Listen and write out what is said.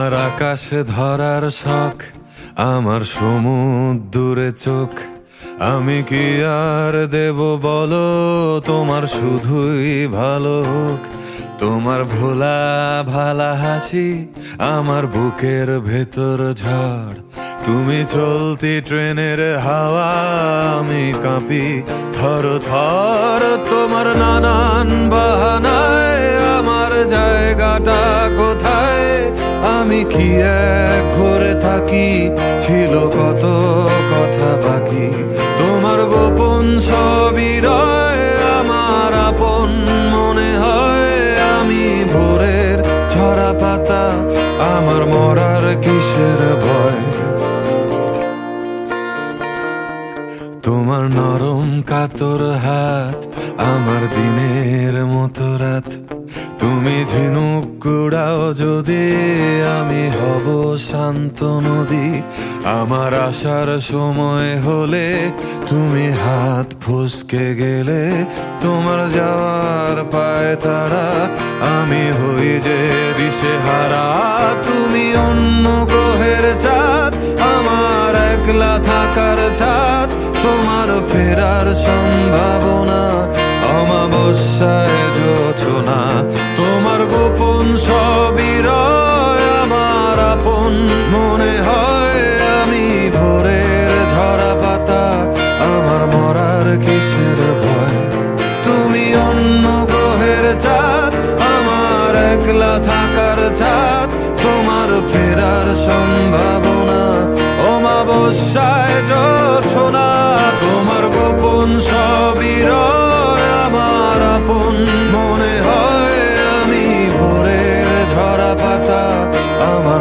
আর আকাশে ধরার শখ, আমার সমুদ্রে চোখ, আমি কি আর দেব বলো, তোমার শুধুই ভালো হোক। তোমার ভোলা ভালা হাসি আমার বুকের ভেতর ঝড়, তুমি চলতি ট্রেনের হাওয়া, আমি কাঁপি থর থর। তোমার নানান বাহানায় আমার জায়গাটা কোথায়, আমি কি এক ঘরে থাকি, ছিল কত কথা বাকি। তোমার গোপন সবই রয় আমার আপন মনে হয়, আমি ভোরের ঝরা পাতা, আমার মরার কিসের ভয়। তোমার নরম কাতর হাত আমার দিনের মতো রাত, তুমি ঝিনুক কুড়াও যদি, আমি হব শান্ত নদী। আমার আসার সময় হলে তুমি হাত ফসকে গেলে, তোমার যাওয়ার পায় তারা, আমি হই যে দিশেহারা। তুমি অন্য গ্রহের চাঁদ, আমার একলা থাকার ছাদ, তোমার ফেরার সম্ভাবনা অমাবস্যায় জোছনা। তোমার গোপন সবই রয় আমার আপন মনে হয়, আমি ভোরের ঝরা পাতা, আমার মরার কিসের ভয়। তুমি অন্য গ্রহের চাঁদ, আমার একলা থাকার ছাদ, তোমার ফেরার সম্ভাবনা অমাবস্যায় জোছনা। তোমার গোপন সবই রয় আমার আপন মনে হয়, আমি ভোরের ঝরা পাতা, আমার